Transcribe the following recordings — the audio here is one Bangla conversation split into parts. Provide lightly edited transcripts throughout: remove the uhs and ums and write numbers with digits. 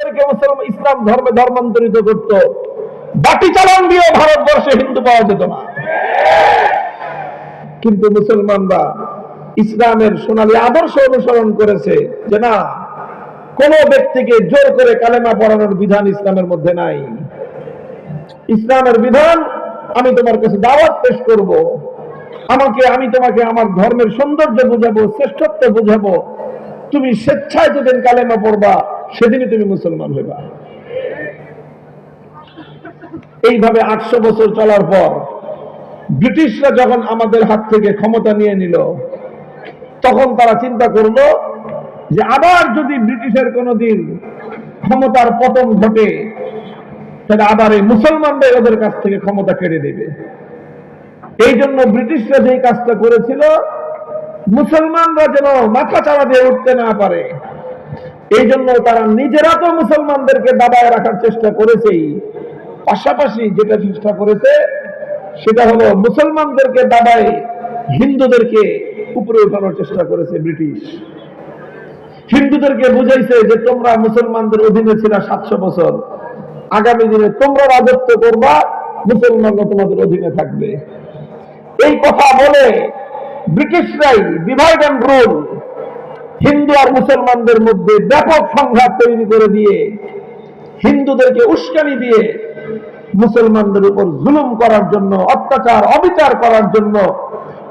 হিন্দুদেরকে মুসলমান ইসলাম ধর্মে ধর্মান্তরিত করত, বাটি চালান দিয়ে ভারতবর্ষে হিন্দু পাওয়া যেত না। কিন্তু মুসলমানরা ইসলামের সোনালী আদর্শ অনুসরণ করেছে যে না, কোন ব্যক্তিকে জোর করে কালেমা পড়ানোর বিধান ইসলামের মধ্যে নাই। ইসলামের বিধান, আমি তোমার কাছে দাওয়াত পেশ করব, আমি তোমাকে আমার ধর্মের সৌন্দর্য বুঝাবো, শ্রেষ্ঠত্ব বুঝাবো, তুমি স্বেচ্ছায় যেদিন কালেমা পড়বা সেদিনই তুমি মুসলমান হইবা। এইভাবে 800 বছর চলার পর ব্রিটিশরা যখন আমাদের হাত থেকে ক্ষমতা নিয়ে নিল, তখন তারা চিন্তা করলো যে আবার যদি ব্রিটিশের কোনোদিন ক্ষমতার পতন ঘটে, তাহলে আবার এই মুসলমানদের ওদের কাছ থেকে ক্ষমতা কেড়ে দেবে। এই জন্য ব্রিটিশরা যে কাজটা করেছিল, মুসলমানরা যেন মাথা চাড়া দিয়ে উঠতে না পারে, এই জন্য তারা নিজেরা তো মুসলমানদেরকে দাবায় রাখার চেষ্টা করেছেই, পাশাপাশি যেটা চেষ্টা করেছে সেটা হলো মুসলমানদেরকে দাবায় হিন্দুদেরকে উপরে উঠানোর চেষ্টা করেছে ব্রিটিশ। হিন্দুদেরকে বুঝাইছে যে তোমরা মুসলমানদের অধীনে ছিল 700 বছর, আগামী দিনে তোমরা রাজত্ব করবা, মুসলমানরা তোমাদের অধীনে থাকবে। এই কথা বলে ব্রিটিশরাই ডিভাইড অ্যান্ড রুল, হিন্দু আর মুসলমানদের মধ্যে ব্যাপক সংঘাত তৈরি করে দিয়ে, হিন্দুদেরকে উস্কানি দিয়ে মুসলমানদের উপর জুলুম করার জন্য, অত্যাচার অবিচার করার জন্য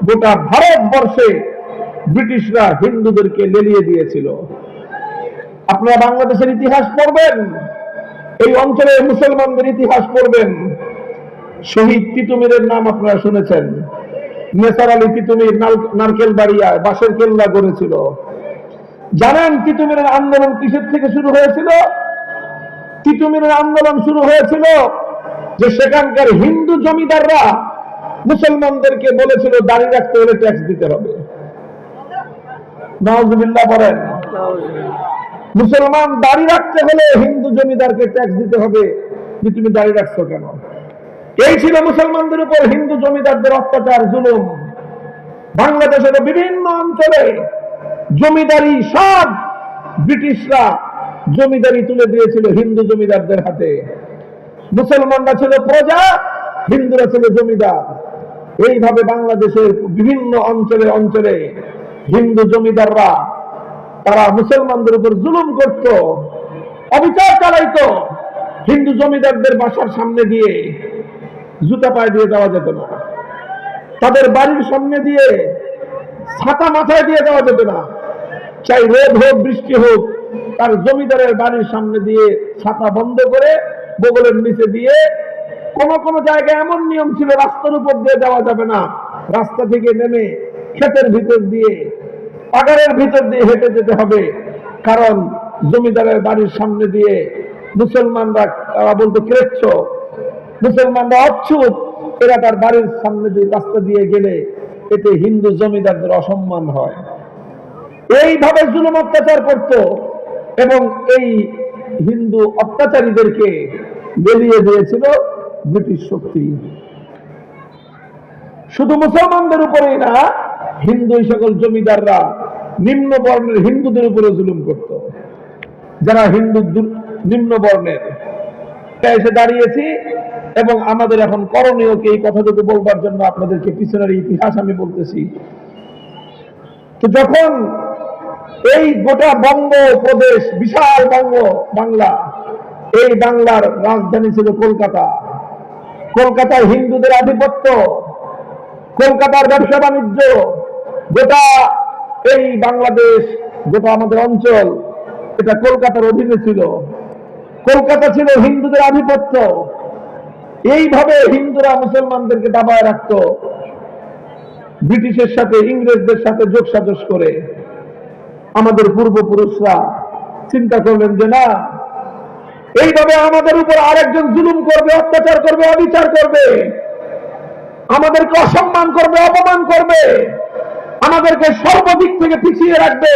গোটা ভারতবর্ষে ব্রিটিশরা হিন্দুদেরকে লেলিয়ে দিয়েছিল। আপনারা বাংলাদেশের ইতিহাস পড়বেন, এই অঞ্চলের মুসলমানদের ইতিহাস পড়বেন। শহীদ তিতুমিরের নাম আপনারা শুনেছেন। নেসার আলী তিতুমির নারকেল বাড়িয়া বাঁশের কেল্লা গড়েছিল। জানেন তিতুমিরের আন্দোলন কিসের থেকে শুরু হয়েছিল? তিতুমিরের আন্দোলন শুরু হয়েছিল যে সেখানকার হিন্দু জমিদাররা মুসলমানদেরকে বলেছিল দাড়ি রাখতে হলে ট্যাক্স দিতে হবে। নাউজুবিল্লাহ বলেন। মুসলমান দাড়ি রাখতে হলে হিন্দু জমিদারকে ট্যাক্স দিতে হবে, যে তুমি দাড়ি রাখছো কেন? এই ছিল মুসলমানদের উপর হিন্দু জমিদারদের অত্যাচার, জুলুম। বাংলাদেশের বিভিন্ন অঞ্চলে জমিদারি সব ব্রিটিশরা জমিদারি তুলে দিয়েছিল হিন্দু জমিদারদের হাতে। মুসলমানরা ছিল প্রজা, হিন্দুরা ছিল জমিদার। এইভাবে বাংলাদেশের বিভিন্ন অঞ্চলে অঞ্চলে হিন্দু জমিদাররা তারা মুসলমানদের উপর জুলুম করত, অবিচার চালাইতো। হিন্দু জমিদারদের বাসার সামনে দিয়ে জুতা পায়ে দিয়ে যাওয়া যেত না, তাদের বাড়ির সামনে দিয়ে ছাতা মাথায় দিয়ে যাওয়া যেত না। চাই রোদ হোক বৃষ্টি হোক, তার জমিদারের বাড়ির সামনে দিয়ে ছাতা বন্ধ করে বগলের নিচে দিয়ে, কোন কোন জায়গায় এমন নিয়ম ছিল রাস্তার উপর দিয়ে যাওয়া যাবে না, রাস্তা থেকে নেমে ক্ষেতের ভিতর দিয়ে, পাগারের ভিতর দিয়ে হেঁটে যেতে হবে। কারণ জমিদারের বাড়ির সামনে দিয়ে মুসলমানরা, তারা বলতো ক্রেচ্ছ, মুসলমানরা অচ্ছুত, এরা তার বাড়ির সামনে দিয়ে রাস্তা দিয়ে গেলে এতে হিন্দু জমিদারদের অসম্মান হয়। এইভাবে জুলুম অত্যাচার করত এবং এই হিন্দু অত্যাচারীদেরকে লেলিয়ে দিয়েছিল ব্রিটিশ শক্তি। শুধু মুসলমানদের উপরেই না, হিন্দু সকল জমিদাররা নিম্ন বর্ণের হিন্দুদের উপরে জুলুম করত। যারা হিন্দু নিম্ন বর্ণের, এসে দাঁড়িয়েছি এবং আমাদের এখন করণীয় কি, এই কথাটুকু বলবার জন্য আপনাদেরকে পিছনের ইতিহাস আমি বলতেছি। তো যখন এই গোটা বঙ্গ প্রদেশ, বিশাল বাংলা, এই বাংলার রাজধানী ছিল কলকাতা। কলকাতায় হিন্দুদের আধিপত্য, কলকাতার ব্যবসা বাণিজ্য, গোটা এই বাংলাদেশ, গোটা আমাদের অঞ্চল, এটা কলকাতার অধীনে ছিল। কলকাতা ছিল হিন্দুদের আধিপত্য। এইভাবে হিন্দুরা মুসলমানদেরকে দাবায় রাখত, ব্রিটিশের সাথে, ইংরেজদের সাথে যোগসাজশ করে। আমাদের পূর্বপুরুষরা চিন্তা করলেন যে না, এইভাবে আমাদের উপর আরেকজন জুলুম করবে, অত্যাচার করবে, অবিচার করবে, আমাদেরকে অসম্মান করবে, অপমান করবে, আমাদেরকে সর্বদিক থেকে পিছিয়ে রাখবে।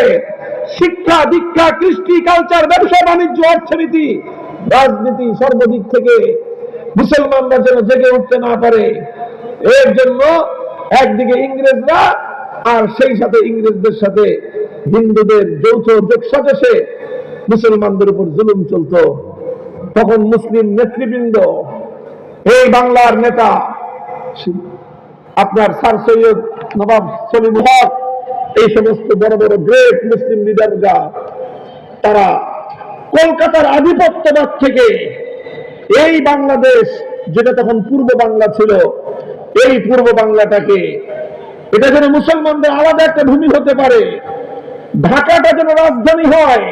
শিক্ষা, দীক্ষা, কৃষ্টি, কালচার, ব্যবসা বাণিজ্য, অর্থনীতি, রাজনীতি, সর্বদিক থেকে মুসলমানরা যেন জেগে উঠতে না পারে, এর জন্য একদিকে ইংরেজরা আর সেই সাথে ইংরেজদের সাথে হিন্দুদের যৌথ যোগসাজশে মুসলমানদের উপর জুলুম চলত, তখন মুসলিম নেতৃবৃন্দ, এই বাংলার নেতা আপনার স্যার সৈয়দ নবাব সলিম হক, এই সমস্ত বড় বড় গ্রেট মুসলিম লিডাররা, তারা কলকাতার আধিপত্যবাদ থেকে এই বাংলাদেশ, যেটা তখন পূর্ব বাংলা ছিল, এই পূর্ব বাংলাটাকে, এটা যেন মুসলমানদের আলাদা একটা ভূমি হতে পারে, ঢাকাটা যেন রাজধানী হয়,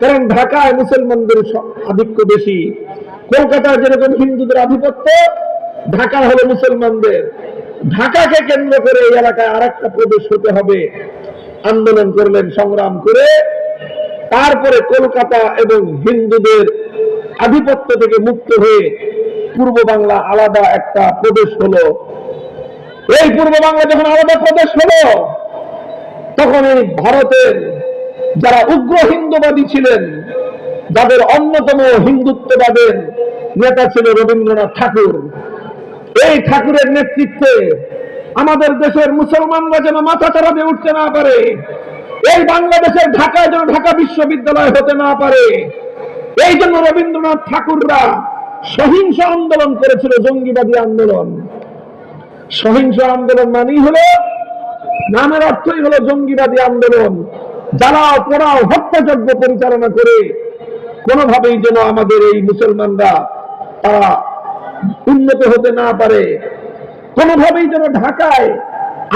কারণ ঢাকায় মুসলমানদের আধিক্য বেশি, কলকাতায় যেরকম হিন্দুদের আধিপত্য, ঢাকা হলো মুসলমানদের, ঢাকাকে কেন্দ্র করে এই এলাকায় আর একটা প্রদেশ হতে হবে। আন্দোলন করলেন, সংগ্রাম করে, তারপরে কলকাতা এবং হিন্দুদের আধিপত্য থেকে মুক্ত হয়ে পূর্ব বাংলা আলাদা একটা প্রদেশ হলো। এই পূর্ব বাংলা যখন আলাদা প্রদেশ হলো, তখন এই ভারতের যারা উগ্র হিন্দুবাদী ছিলেন, যাদের অন্যতম হিন্দুত্ববাদের নেতা ছিল রবীন্দ্রনাথ ঠাকুর, এই ঠাকুরের নেতৃত্বে আমাদের দেশের মুসলমানরা যেন মাথা চাড়া দিয়ে উঠতে না পারে, এই বাংলাদেশের ঢাকায় যেন ঢাকা বিশ্ববিদ্যালয় হতে না পারে, এই জন্য রবীন্দ্রনাথ ঠাকুররা সহিংস আন্দোলন করেছিল, জঙ্গিবাদী আন্দোলন। সহিংস আন্দোলন মানেই হলো, নামের অর্থই হলো জঙ্গিবাদী আন্দোলন, জ্বালাও পোড়াও হত্যাযজ্ঞ পরিচালনা করে কোনোভাবেই যেন আমাদের এই মুসলমানরা তারা উন্নত হতে না পারে, কোনোভাবেই যেন ঢাকায়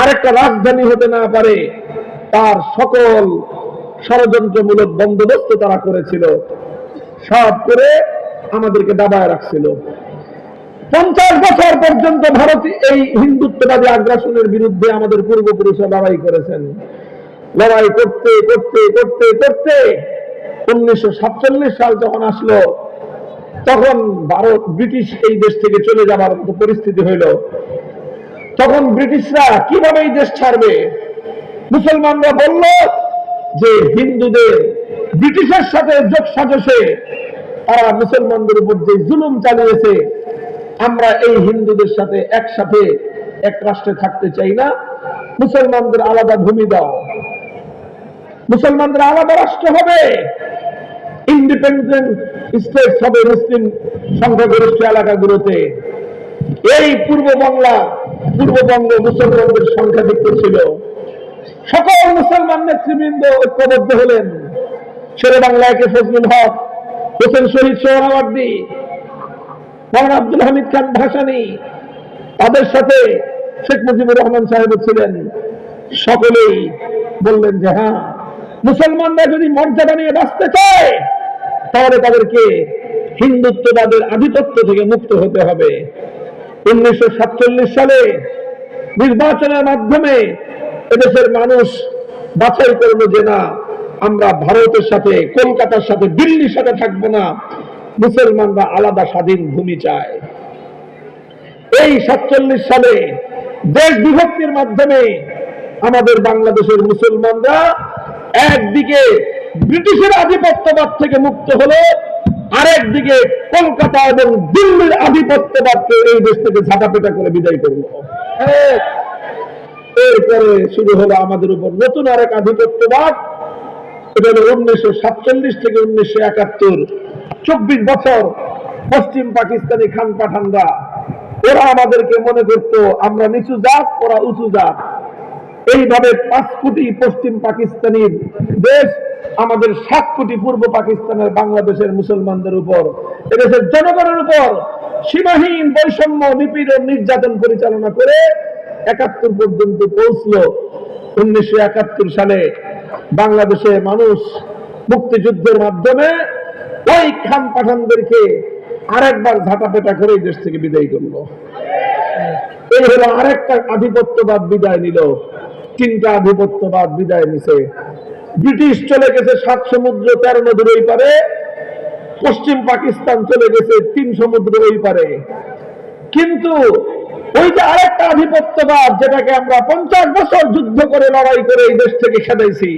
আরেকটা রাজধানী হতে না পারে, তার সকল ষড়যন্ত্রমূলক বন্দোবস্ত তারা করেছিল, সব করে আমাদেরকে দাবায় রাখছিল। 50 বছর পর্যন্ত ভারত এই হিন্দুত্ববাদী আগ্রাসনের বিরুদ্ধে আমাদের পূর্বপুরুষরা লড়াই করেছেন। লড়াই করতে করতে করতে করতে 1947 সাল যখন আসলো, তখন ভারত ব্রিটিশ এই দেশ থেকে চলে যাবার মতো পরিস্থিতি হইল। তখন ব্রিটিশরা কিভাবে এই দেশ ছাড়বে? মুসলমানরা বলল যে হিন্দুদের ব্রিটিশের সাথে যোগসাজশে তারা মুসলমানদের উপর যে জুলুম চালিয়েছে, আমরা এই হিন্দুদের সাথে একসাথে এক রাষ্ট্রে থাকতে চাই না, মুসলমানদের আলাদা ভূমি দাও, মুসলমানদের আলাদা রাষ্ট্র হবে, ইন্ডিপেন্ডেন্ট স্টেটস হবে মুসলিম সংখ্যাগরিষ্ঠ এলাকাগুলোতে। এই পূর্ববঙ্গ মুসলমানদের সংখ্যাধিক্য ছিল। সকল মুসলমান নেতৃবৃন্দ ঐক্যবদ্ধ হলেন। শেরে বাংলা একে ফজলুল হক, হোসেন শহীদ সোহরাওয়ার্দী, মৌলানা আব্দুল হামিদ খান ভাসানী, তাদের সাথে শেখ মুজিবুর রহমান সাহেব ছিলেন। সকলেই বললেন যে হ্যাঁ, মুসলমানরা যদি মর্যাদা নিয়ে বাঁচতে চায়, তাহলে তাদেরকে হিন্দুত্ববাদের আধিপত্য থেকে মুক্ত হতে হবে। 1947 সালে নির্বাচনের মাধ্যমে এদেশের মানুষ বাছাই করলো যে না, আমরা ভারতের সাথে, কলকাতার সাথে, দিল্লির সাথে থাকবো না, মুসলমানরা আলাদা স্বাধীন ভূমি চায়। এই 47 সালে দেশ বিভক্তির মাধ্যমে আমাদের বাংলাদেশের মুসলমানরা একদিকে ব্রিটিশের আধিপত্যবাদ থেকে মুক্ত হলো, আরেকদিকে কলকাতা এবং দিল্লির আধিপত্যবাদকে এই দেশ থেকে ঝাঁটাপেটা করে বিদায় করলো। এরপরে শুরু হলো আমাদের উপর নতুন আরেক আধিপত্যবাদ। এটা হলো 1947 থেকে 1971, 24 বছর পশ্চিম পাকিস্তানি খান পাঠানরা, ওরা আমাদেরকে মনে করত আমরা নিচু জাত, ওরা উঁচু জাত। এইভাবে 5 কোটি পশ্চিম পাকিস্তানির দেশ আমাদের 7 কোটি পূর্ব পাকিস্তানের বাংলাদেশের মুসলমানদের উপর, এদেশের জনগণের উপর সীমাহীন বৈষম্য, নিপীড়ন, নির্যাতন পরিচালনা করে 71 পর্যন্ত পৌঁছলো। 1971 সালে বাংলাদেশে মানুষ মুক্তিযুদ্ধের মাধ্যমে ওই খান পাঠানদেরকে আরেকবার ঝাঁটাপেটা করে এই দেশ থেকে বিদায় করলো। এই হলো আরেকটা আধিপত্যবাদ বিদায় নিল। 3টা আধিপত্যবাদ বিদায় নিছে। ব্রিটিশ চলে গেছে 7 সমুদ্র 13 নদীর ওই পারে, পশ্চিম পাকিস্তান চলে গেছে 3 সমুদ্র ওই পারে। কিন্তু ওই যে আরেকটা আধিপত্যবাদ, যেটাকে আমরা 50 বছর যুদ্ধ করে লড়াই করে এই দেশ থেকে খেদাইছি,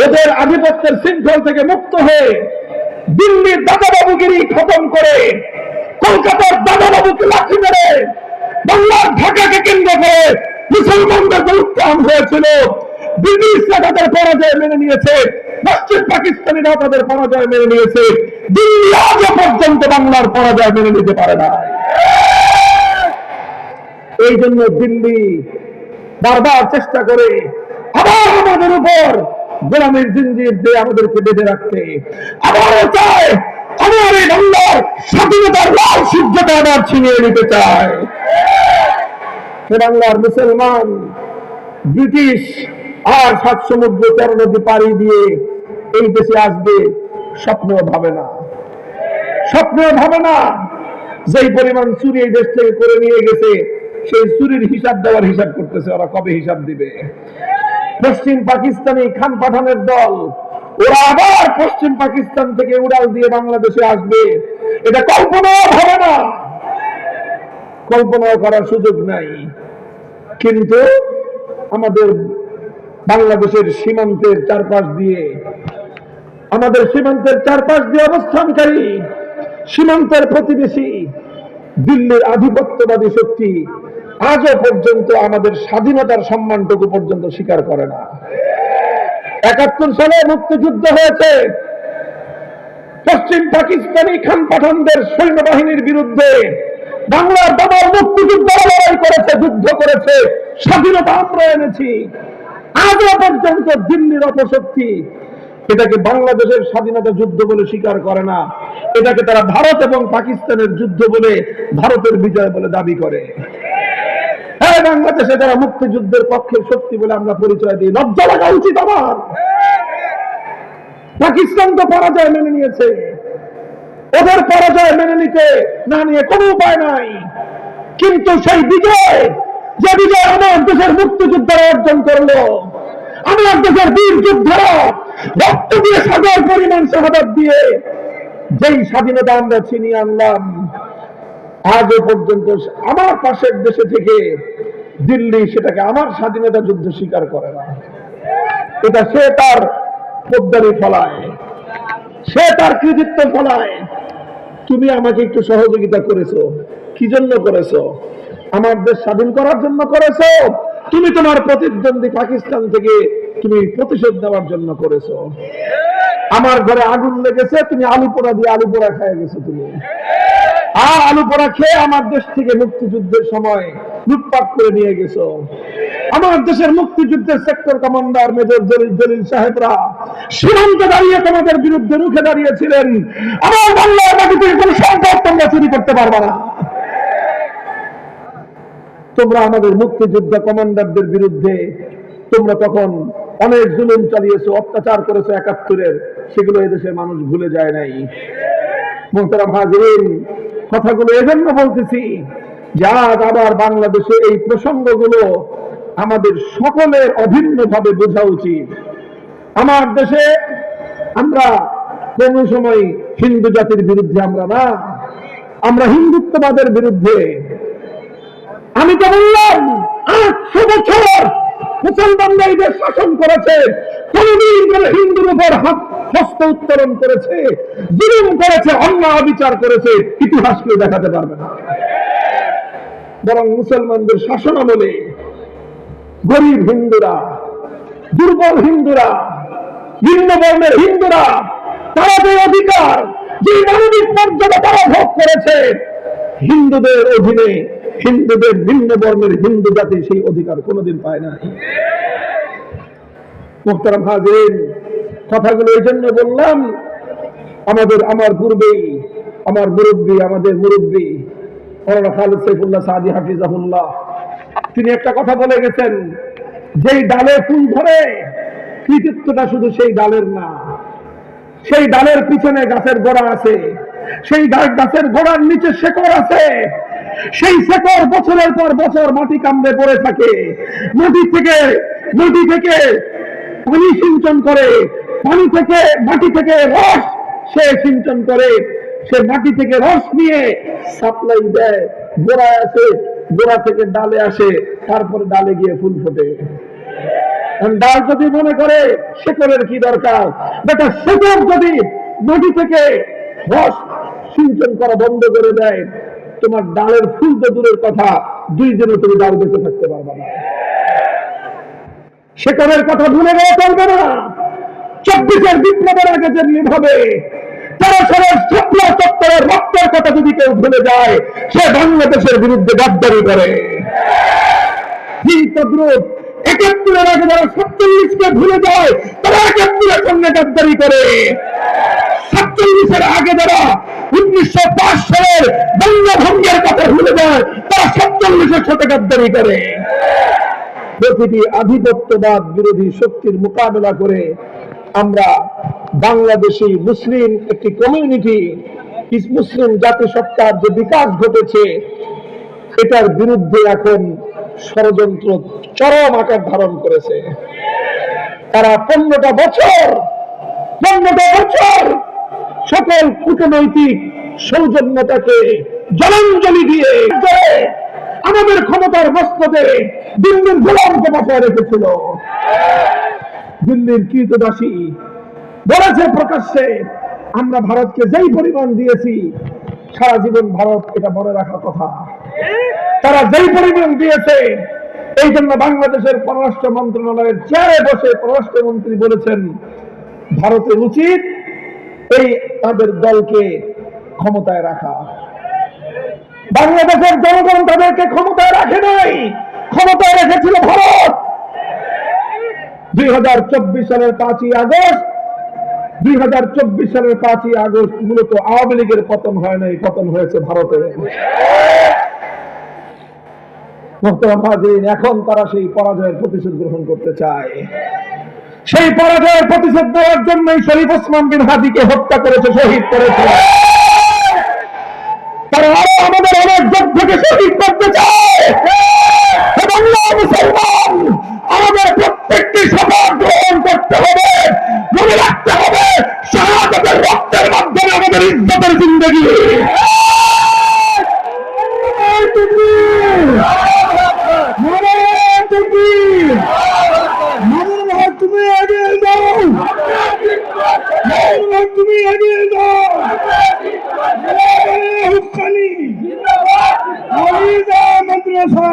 ওদের আধিপত্যের শৃঙ্খল থেকে মুক্ত হয়ে দিল্লির দাদাবাবুগিরি খতম করে কলকাতার দাদাবাবুকে লাঠি মেরে বাংলার ঢাকাকে কেন্দ্র করে মুসলমানদের যে উত্থান হয়েছিল, ব্রিটিশরা তাদের পরাজয় মেনে নিয়েছে। পশ্চিম পাকিস্তানিরা তাদের পরাজয় মেনে নিয়েছে, দিল্লি আজও পর্যন্ত বাংলার পরাজয় মেনে নিতে পারে না। এই জন্য দিল্লি বারবার চেষ্টা করে আবার আমাদের উপর গোলামীর জিঞ্জির দিয়ে আমাদেরকে বেঁধে রাখতে, আবারও চায় আমার এই বাংলার স্বাধীনতার লাল সূর্যটা আবার ছিনিয়ে নিতে চায়। বাংলার মুসলমান ব্রিটিশ আর 7 সমুদ্র 13 নদী পাড়ি দিয়ে এই দেশে আসবে স্বপ্নেও ভাবে না, স্বপ্নেও ভাবে না। যেই পরিমাণ চুরি এই দেশ থেকে করে নিয়ে গেছে, সেই চুরির হিসাব দেওয়ার হিসাব করতেছে ওরা, কবে হিসাব দিবে। পশ্চিম পাকিস্তানি খান পাঠানের দল, ওরা আবার পশ্চিম পাকিস্তান থেকে উড়াল দিয়ে বাংলাদেশে আসবে, এটা কল্পনাও হবে না, কল্পনাও করার সুযোগ নাই। কিন্তু আমাদের বাংলাদেশের সীমান্তের চারপাশ দিয়ে, আমাদের সীমান্তের চারপাশ দিয়ে অবস্থানকারী সীমান্তের প্রতিবেশী দিল্লির আধিপত্যবাদী শক্তি আজও পর্যন্ত আমাদের স্বাধীনতার সম্মানটুকু পর্যন্ত স্বীকার করে না। 71 সালে মুক্তিযুদ্ধ হয়েছে, পশ্চিম পাকিস্তানি খান পাঠানদের সৈন্যবাহিনীর বিরুদ্ধে বাংলার বাবার মুক্তিযুদ্ধ লড়াই করেছে, যুদ্ধ করেছে, স্বাধীনতা আমরা এনেছি। আজও পর্যন্ত দিল্লির অপশক্তি এটাকে বাংলাদেশের স্বাধীনতা যুদ্ধ বলে স্বীকার করে না, এটাকে তারা ভারত এবং পাকিস্তানের যুদ্ধ বলে, ভারতের বিজয় বলে দাবি করে। হ্যাঁ, বাংলাদেশে যারা মুক্তিযুদ্ধের পক্ষের শক্তি বলে আমরা পরিচয় দিই, লজ্জা লাগা উচিত আমার। পাকিস্তান তো পরাজয় মেনে নিয়েছে, ওদের পরাজয় মেনে নিতে না নিয়ে কোনো উপায় নাই। কিন্তু সেই বিজয়, যে বিজয় আমার দেশের মুক্তিযুদ্ধরা অর্জন করলো, আমার দেশের বীর যোদ্ধারা রক্ত দিয়ে সাগর পরিমাণ শাহাদাত দিয়ে যেই স্বাধীনতা আমরা ছিনিয়ে আনলাম, আজও পর্যন্ত আমার পাশের দেশে থেকে দিল্লি সেটাকে আমার স্বাধীনতা যুদ্ধ স্বীকার করে না। এটা সে তার পোদ্দারি ফলায়, সে তার কৃতিত্ব ফলায়। তুমি আমাকে একটু সহযোগিতা করেছো, কি জন্য করেছো? আমার দেশ স্বাধীন করার জন্য করেছো? তুমি তোমার প্রতিদ্বন্দ্বী পাকিস্তান থেকে তুমি প্রতিশোধ নেওয়ার জন্য করেছো। আমার ঘরে আগুন লেগেছে, তুমি আলু পোড়া দিয়ে আলু পোড়া খেয়ে গেছো। তুমি আলু পোড়া খেয়ে আমার দেশ থেকে মুক্তিযুদ্ধের সময় লুটপাট করে নিয়ে গেছো। আমার দেশের মুক্তিযুদ্ধের সেক্টর কমান্ডার মেজর জলিল সাহেবরা সীমান্তে দাঁড়িয়ে তোমাদের বিরুদ্ধে রুখে দাঁড়িয়েছিলেন। আমার বাংলার মাটিতে কোনো সম্পদ তোমরা চুরি করতে পারবে না। তোমরা আমাদের মুক্তিযুদ্ধ কমান্ডারদের বিরুদ্ধে তোমরা তখন অনেক জুলুম চালিয়েছো, অত্যাচার করেছো 71-এর, সেগুলো এদেশের মানুষ ভুলে যায় নাই। মোহতারাম হাজিরিন, কথাগুলো এজন্য বলতেছি যে আজ আবার বাংলাদেশে এই প্রসঙ্গগুলো আমাদের সকলের অভিন্নভাবে বোঝা উচিত। আমার দেশে আমরা কোন সময় হিন্দু জাতির বিরুদ্ধে আমরা না, আমরা হিন্দুত্ববাদের বিরুদ্ধে। আমি তো বললাম 800 বছর মুসলমানরা এই দেশ শাসন করেছে, কোনদিন কোন হিন্দুর উপর হস্ত উত্তোলন করেছে, জুলুম করেছে, অন্যায় বিচার করেছে, ইতিহাস কেউ দেখাতে পারবে না। বরং মুসলমানদের শাসন আমলে গরিব হিন্দুরা, দুর্বল হিন্দুরা, ভিন্ন বর্ণের হিন্দুরা, তারা যে অধিকার, যে মানবিক মর্যাদা তারা ভোগ করেছে, হিন্দুদের অধীনে হিন্দুদের ভিন্ন বর্ণের হিন্দু জাতি সেই অধিকার কোনোদিন পায় না। মুহতারাম হাজিরিন, কথাগুলো এই জন্য বললাম, আমার পূর্বেই আমাদের মুরব্বী মাওলানা খালেদ সাইফুল্লাহ সাদি হাফিজাহুল্লাহ, তিনি একটা কথা বলে গেছেন, যেই ডালে ফুল ধরে কৃতিত্বটা শুধু সেই ডালের না, সেই ডালের পিছনে গাছের গোড়া আছে, সেই গাছের গোড়ার নিচে শেকড় আছে, সেই শেকড় বছরের পর বছর মাটি কামড়ে পড়ে থাকে, মাটি থেকে পানি সিঞ্চন করে, মাটি থেকে রস সে সিঞ্চন করে, সে মাটি থেকে রস নিয়ে সাপ্লাই দেয়, গোড়ায় আসে, গোড়া থেকে ডালে আসে, তারপরে ডালে গিয়ে ফুল ফোটে। ডাল যদি মনে করে শেকড়ের কি দরকার, বেটা শেকড় যদি মাটি থেকে রস সিঞ্চন করা বন্ধ করে দেয়, তোমার ডালের ফুল তো দূরের কথা, 2 দিনে তুমি ডাল বেঁচে থাকতে পারবে না। শেকড়ের কথা ভুলে গেলে চলবে না। 24-এর বিপ্লবের আগে যেমনি ভাবে 13 সালের শাপলা চত্বরের রক্তের কথা যদি কেউ ভুলে যায়, সে বাংলাদেশের বিরুদ্ধে গাদ্দারি করে। ঠিক তদ্রুপ 71-এর আগে যারা 47-কে ভুলে যায়, তারা 71-এর সঙ্গে গাদ্দারি করে। 47-এর আগে যারা 1905 সালের বঙ্গভঙ্গের কথা ভুলে যায়, তারা 47-এর সাথে গাদ্দারি করে। প্রতিটি আধিপত্যবাদ বিরোধী শক্তির মোকাবেলা করে আমরা বাংলাদেশি মুসলিম একটি কমিউনিটি, মুসলিম জাতিসত্তার যে বিকাশ ঘটেছে, এটার বিরুদ্ধে এখন ষড়যন্ত্র চরম আকার ধারণ করেছে। তারা 15টা বছর সকল কূটনৈতিক সৌজন্যতাকে জলাঞ্জলি দিয়ে আমাদের ক্ষমতার মস্তকে দিল্লির গোলামকে বসায় রেখেছিল। দিল্লির কীর্তদাসী বলেছে প্রকাশ্যে, আমরা ভারতকে যেই পরিমাণ দিয়েছি, সারা জীবন ভারত এটা মনে রাখার কথা। তারা যেই পরিমাণ দিয়েছে, এই জন্য বাংলাদেশের পররাষ্ট্র মন্ত্রণালয়ের চেয়ারে বসে পররাষ্ট্রমন্ত্রী বলেছেন ভারতের উচিত এই তাদের দলকে ক্ষমতায় রাখা। বাংলাদেশের জনগণ তাদেরকে ক্ষমতায় রাখে নাই, ক্ষমতায় রেখেছিল ভারত। 2024 সালের 5ই আগস্ট মূলত আওয়ামী লীগের পতন হয় নাই, পতন হয়েছে ভারতের। এখন তারা সেই পরাজয়ের প্রতিশোধ গ্রহণ করতে চায়। সেই পরাজয়ের প্রতিশোধ দেওয়ার জন্যই শরীফ ওসমান বিন হাদিকে হত্যা করেছে, শহীদ করেছে। তারা আরো আমাদের অনেক যোদ্ধাকে শহীদ করতে চায়। মুসলমান আমাদের প্রত্যেকটি শপথ গ্রহণ করতে হবে, মনে রাখতে হবে শাহাদাতের রক্তের মাধ্যমে আমাদের ইজ্জতের জিন্দেগি। তুমি এগিয়ে যাও, তুমি এগিয়ে যাও। মাদ্রাসা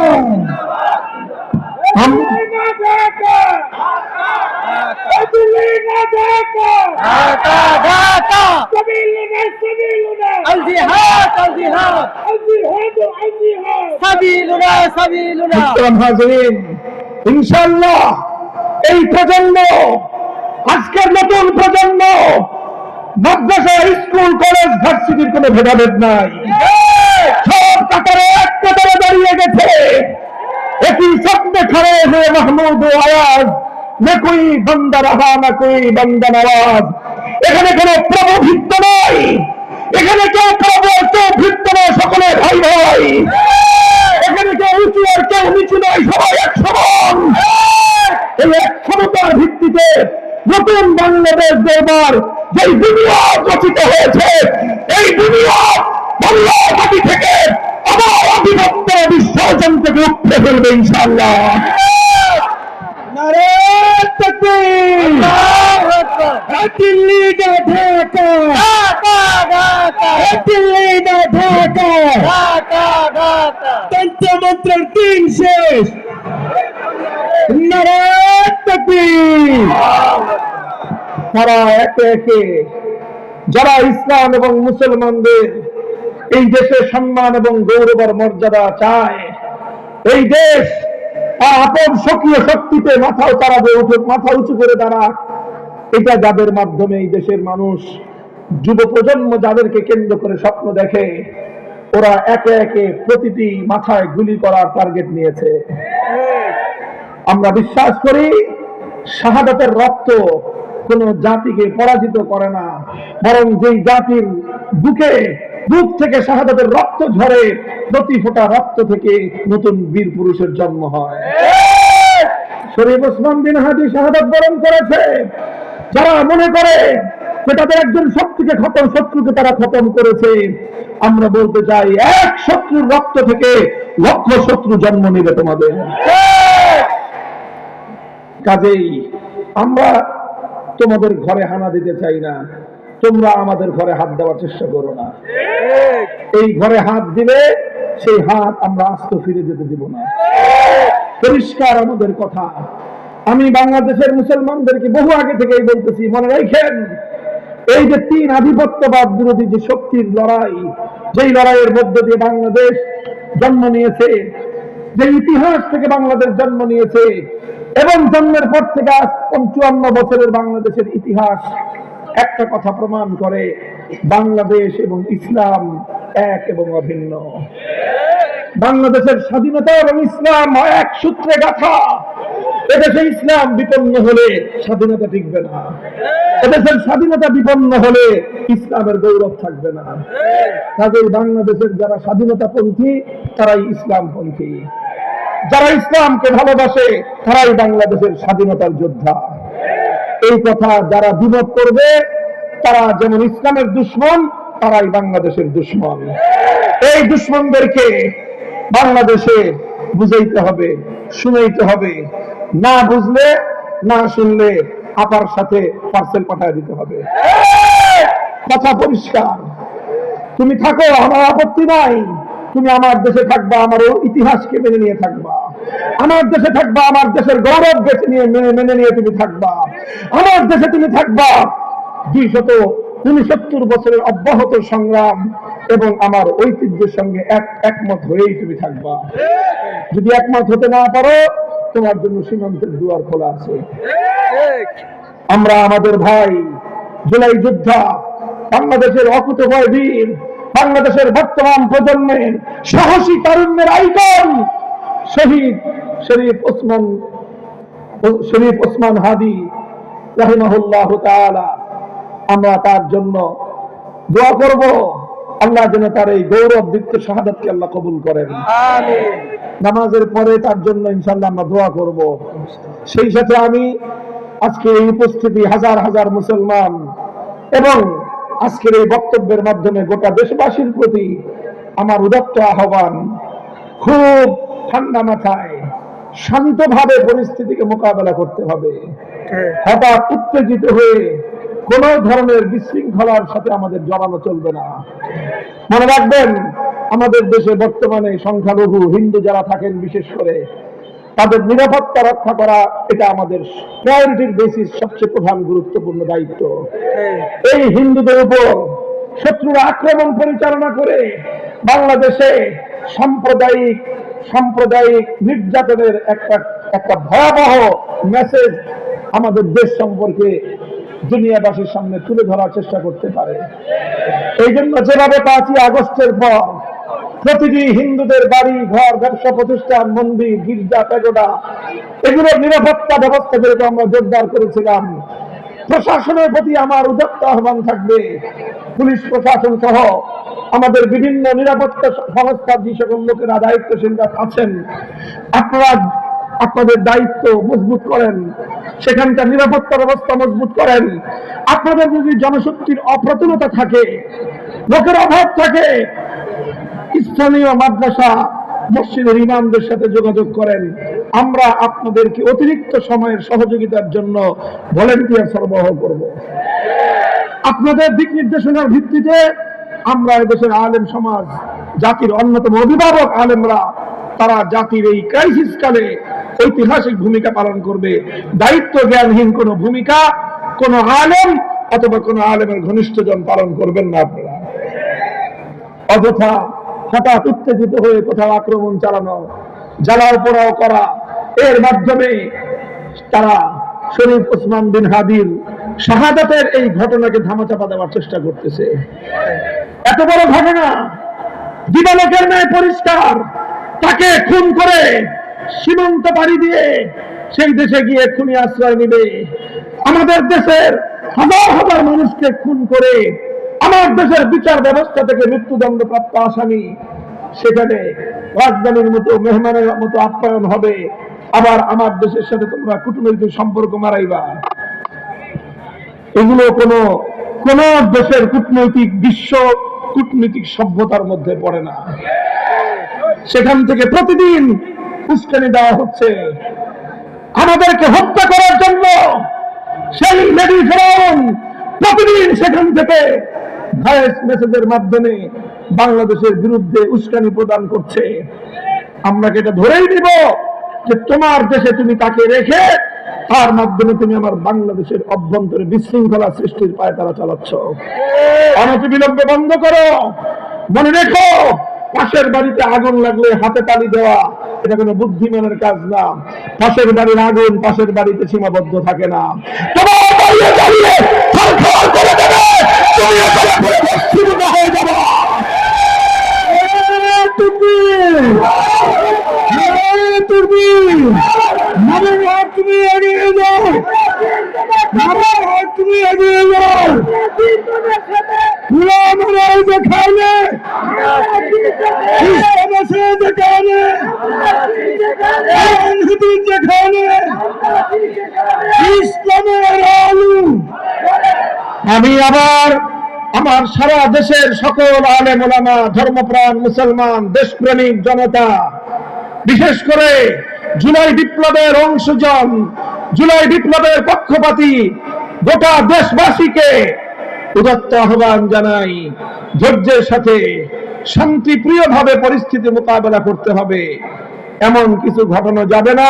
ইনশাআল্লাহ এই প্রজন্ম, আজকের নতুন প্রজন্ম, মাদ্রাসা, স্কুল, কলেজ, ভার্সিটির কোনো ভেদাভেদ নাই। সব কাতারে এক কাতারে দাঁড়িয়ে গেছে। একই স্বপ্নে খড়ে হয়ে মাহমুদ ও আয়াজ, না কোই বান্দা রাহা না কোই বান্দা নওয়াজ। এখানে কোনো প্রভুভৃত্ত নয়, এখানে কেউ প্রভু কেউ ভৃত্ত নয়, সকলে ভাই ভাই। এখানে কেউ উঁচু আর কেউ নিচু নয়, সবাই এক সমান। এই এক সমতার ভিত্তিতে নতুন বাংলাদেশ গড়বার যেই বুনিয়াদ রচিত হয়েছে, এই বুনিয়াদ বাংলা মাটি থেকে আবার আধিপত্য বিসর্জনকে উঠতে ফেলবে ইনশাআল্লাহ। নারে তাকবীর, দিল্লি না ঢাকা, দিল্লি না ঢাকা, তন্ত্রমন্ত্রের দিন শেষ। নারে তাকবীর। তারা একে একে যারা ইসলাম এবং মুসলমানদের এই দেশে সম্মান এবং গৌরবের মর্যাদা চায়, এই দেশ তার আপন স্বকীয় শক্তিতে মাথা উঁচু করে দাঁড়াক, এটা যাদের মাধ্যমে এই দেশের মানুষ, যুব প্রজন্ম যাদেরকে কেন্দ্র করে স্বপ্ন দেখে, ওরা একে একে প্রতিটি মাথায় গুলি করার টার্গেট নিয়েছে। আমরা বিশ্বাস করি শাহাদাতের রক্ত কোন জাতিকে পরাজিত করে না, বরং যেই জাতির বুক থেকে শাহাদাতের রক্ত ঝরে, প্রতি ফোঁটা রক্ত থেকে নতুন বীর পুরুষের জন্ম হয়। শরীফ ওসমান বিন হাদি শাহাদাত বরণ করেছে। যারা মনে করে যে তাদের একজন শত্রুকে তারা খতম করেছে, আমরা বলতে চাই এক শত্রুর রক্ত থেকে লক্ষ শত্রু জন্ম নেবে তোমাদের। কাজেই আমরা তোমাদের ঘরে হানা দিতে চাই না, তোমরা আমাদের ঘরে হাত দেওয়ার চেষ্টা করো না। এই ঘরে হাত দিলে সেই হাত আমরা আস্ত ফিরে যেতে দিব না। পরিষ্কার আমাদের কথা, আমি বাংলাদেশের মুসলমানদেরকে বহু আগে থেকেই বলতেছি, মনে রাখেন, এই যে তিন আধিপত্যবাদ বিরোধী যে শক্তির লড়াই, যেই লড়াইয়ের মধ্যে দিয়ে বাংলাদেশ জন্ম নিয়েছে, যে ইতিহাস থেকে বাংলাদেশ জন্ম নিয়েছে, এবং জন্মের পর থেকে আজ 55 বছরের বাংলাদেশের ইতিহাস একটা কথা প্রমাণ করে, বাংলাদেশ এবং ইসলাম এক এবং অভিন্ন। বাংলাদেশের স্বাধীনতা এবং ইসলাম এক সূত্রে গাঁথা। এদেশে ইসলাম বিপন্ন হলে স্বাধীনতা টিকবে না, এদেশের স্বাধীনতা বিপন্ন হলে ইসলামের গৌরব থাকবে না। কাজেই বাংলাদেশের যারা স্বাধীনতাপন্থী তারাই ইসলামপন্থী, যারা ইসলামকে ভালোবাসে তারাই বাংলাদেশের স্বাধীনতার যোদ্ধা। এই কথা যারা দ্বিমত করবে তারা যেমন ইসলামের দুশমন, তারাই বাংলাদেশের দুশমন। এই দুশমনদেরকে বাংলাদেশে বুঝাইতে হবে, শুনাইতে হবে। না বুঝলে, না শুনলে আপার সাথে পার্সেল পাঠিয়ে দিতে হবে। কথা পরিষ্কার। তুমি থাকো, আমার আপত্তি নাই। তুমি আমার দেশে থাকবা, আমার ইতিহাসকে মেনে নিয়ে থাকবা। আমার দেশে থাকবা, আমার দেশের গৌরব বেছে নিয়ে মেনে নিয়ে তুমি থাকবা। আমার দেশে তুমি থাকবা 269 বছরের অব্যাহত সংগ্রাম এবং আমার ঐতিহ্যের সঙ্গে একমত হয়েই তুমি থাকবা। যদি একমত হতে না পারো, তোমার জন্য সীমান্তের দুয়ার খোলা আছে। আমরা আমাদের ভাই জুলাই যোদ্ধা, বাংলাদেশের অকুতোভয় বীর, বাংলাদেশের বর্তমান প্রজন্মের সাহসী তারুণ্যের আইকন শহীদ শরীফ ওসমান হাদি রাহিমাহুল্লাহ তাআলা, আমরা তার জন্য দোয়া করব। আল্লাহ যেন তার এই গৌরব দীপ্ত শাহাদাতকে আল্লাহ কবুল করেন। আমিন। নামাজের পরে তার জন্য ইনশাআল্লাহ আমরা দোয়া করব। সেই সাথে আমি আজকে এই উপস্থিতি হাজার হাজার মুসলমান এবং আজকের এই বক্তব্যের মাধ্যমে গোটা দেশবাসীর প্রতি আমার উদাত্ত আহ্বান, খুব ঠান্ডা মাথায় শান্তভাবে পরিস্থিতিকে মোকাবেলা করতে হবে। হঠাৎ উত্তেজিত হয়ে কোন ধরনের বিশৃঙ্খলার সাথে আমাদের জড়ানো চলবে না। মনে রাখবেন, আমাদের দেশে বর্তমানে সংখ্যালঘু হিন্দু যারা থাকেন, বিশেষ করে তাদের নিরাপত্তা রক্ষা করা এটা আমাদের প্রায়োরিটির বেসিস, সবচেয়ে প্রধান গুরুত্বপূর্ণ দায়িত্ব। এই হিন্দুদের উপর শত্রুরা আক্রমণ পরিচালনা করে বাংলাদেশে সাম্প্রদায়িক নির্যাতনের একটা ভয়াবহ মেসেজ আমাদের দেশ সম্পর্কে দুনিয়াবাসীর সামনে তুলে ধরার চেষ্টা করতে পারে। এই জন্য যেভাবে 5ই আগস্টের পর প্রতিটি হিন্দুদের বাড়ি ঘর, ব্যবসা প্রতিষ্ঠান, মন্দির, গির্জা, প্যাগোডা, এগুলোর নিরাপত্তা ব্যবস্থা যেরকম আমরা জোরদার করেছিলাম, প্রশাসনের প্রতি আমার উদাত্ত আহ্বান থাকবে। পুলিশ প্রশাসন সহ আমাদের বিভিন্ন নিরাপত্তা সংস্থার যে সকল লোকেরা দায়িত্বশীলরা আছেন, আপনারা আপনাদের দায়িত্ব মজবুত করেন, সেখানকার নিরাপত্তা ব্যবস্থা মজবুত করেন। আপনাদের যদি জনশক্তির অপ্রতুলতা থাকে, লোকের অভাব থাকে, স্থানীয় মাদ্রাসা মসজিদের ইমামদের সাথে যোগাযোগ করেন। আমরা আপনাদেরকে অতিরিক্ত সময়ের সহযোগিতার জন্য ভলেন্টিয়ার সরবরাহ করব। আপনাদের দিক নির্দেশনার ভিত্তিতে আমরা এদেশের আলেম সমাজ, জাতির অন্যতম অভিভাবক আলেমরা, তারা জাতির এই ক্রাইসিস কালে ঐতিহাসিক ভূমিকা পালন করবে। দায়িত্ব জ্ঞানহীন কোন ভূমিকা কোন আলেম অথবা কোন আলেমের ঘনিষ্ঠজন পালন করবেন না। আপনারা অযথা হঠাৎ উত্তেজিত হয়ে কোথাও আক্রমণ চালানো, জ্বালাও পোড়াও করা, এর মাধ্যমে তারা শরীফ ওসমান বিন হাদির শাহাদাতের এই ঘটনাকে ধামাচাপা দেওয়ার চেষ্টা করতেছে। এত বড় ঘটনা, দিবালোকের ন্যায় পরিষ্কার, তাকে খুন করে সীমান্ত পাড়ি দিয়ে সেই দেশে গিয়ে খুনি আশ্রয় নিবে। আমাদের দেশের হাজার হাজার মানুষকে খুন করে আমার দেশের বিচার ব্যবস্থা থেকে মৃত্যুদণ্ড প্রাপ্ত আসামি সেখানে রাজধানীর মতো মেহমানের মতো আপ্যায়ন হবে। আবার আমার দেশের সাথে তোমরা কূটনৈতিক সম্পর্ক মারাইবা। এগুলো কোন দেশের বিশ্ব কূটনৈতিক সভ্যতার মধ্যে পড়ে না। সেখান থেকে প্রতিদিন উস্কানি দেওয়া হচ্ছে আমাদেরকে হত্যা করার জন্য। সেই লেডি ফেরাউন প্রতিদিন সেখান থেকে ভয়েস মেসেজের মাধ্যমে বাংলাদেশের বিরুদ্ধে উস্কানি প্রদান করছে। আমরা এটা ধরেই নিব যে তোমার দেশে তুমি তাকে রেখে তার মাধ্যমে তুমি আমার বাংলাদেশের অভ্যন্তরে বিশৃঙ্খলা সৃষ্টির পায় তারা চালাচ্ছ। অনতিবিলম্বে বন্ধ করো। মনে রেখো, পাশের বাড়িতে আগুন লাগলে হাতে তালি দেওয়া এটা কোনো বুদ্ধিমানের কাজ না। পাশের বাড়ির আগুন পাশের বাড়িতে সীমাবদ্ধ থাকে না। তোমার বাড়িতে দাঁড়িয়ে সরকার করে দেবে, তুমি এখানে পুরো ভস্মীভূত হয়ে যাবে। তুমি এগিয়ে যাও, তুমি এগিয়ে যাও। যেখানে যেখানে ইসলামের আলু। আমি আবার আমার সারা দেশের সকল আলেম ওলামা, ধর্মপ্রাণ মুসলমান, দেশপ্রেমিক জনতা, বিশেষ করে জুলাই বিপ্লবের অংশজন, জুলাই বিপ্লবের পক্ষপাতী গোটা দেশবাসীকে উদাত্ত আহ্বান জানাই, ধৈর্যের সাথে শান্তিপ্রিয়ভাবে পরিস্থিতি মোকাবেলা করতে হবে। এমন কিছু ঘটানো যাবে না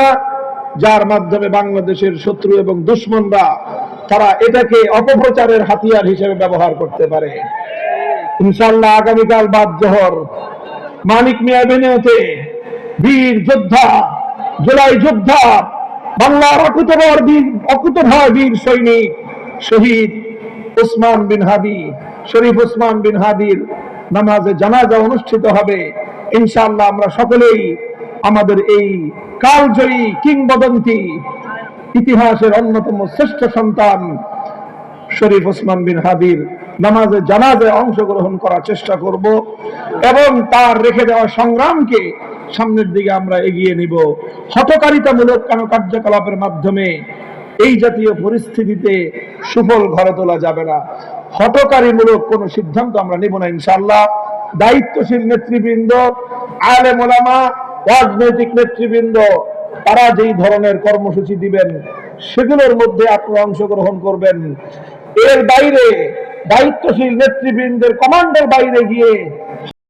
যার মাধ্যমে বাংলাদেশের শত্রু এবং দুশমনরা তারা এটাকে অপপ্রচারের হাতিয়ার হিসেবে ব্যবহার করতে পারে। ইনশাআল্লাহ আগামীকাল বাদ জোহর মানিক মিয়া এভিনিউতে বীর যোদ্ধা, জুলাই যোদ্ধা, বাংলার অকুতভয় বীর সৈনিক শহীদ ওসমান বিন হাদি, শরীফ ওসমান বিন হাদির নামাজে জানাজা অনুষ্ঠিত হবে। ইনশাআল্লাহ আমরা সকলেই আমাদের এই কালজয়ী কিংবদন্তি ইতিহাসের অন্যতম শ্রেষ্ঠ সন্তান শরীফ ওসমান বিন হাদির নামাজে জানাজায় অংশগ্রহণ করার চেষ্টা করব এবং তার রেখে দেওয়া সংগ্রামকে সামনের দিকে আমরা এগিয়ে নিব। হঠকারিতামূলক কোন কার্যকলাপের মাধ্যমে এই জাতীয় পরিস্থিতিতে সুফল ঘরে তোলা যাবে না। হঠকারীমূলক কোন সিদ্ধান্ত আমরা নিব না ইনশাআল্লাহ। দায়িত্বশীল নেতৃবৃন্দ, আলেম ওলামা, রাজনৈতিক নেতৃবৃন্দ তারা যেই ধরনের কর্মসূচি দিবেন সেগুলোর মধ্যে আপনারা অংশগ্রহণ করবেন। এর বাইরে দায়িত্বশীল নেতৃবৃন্দের কমান্ডের বাইরে গিয়ে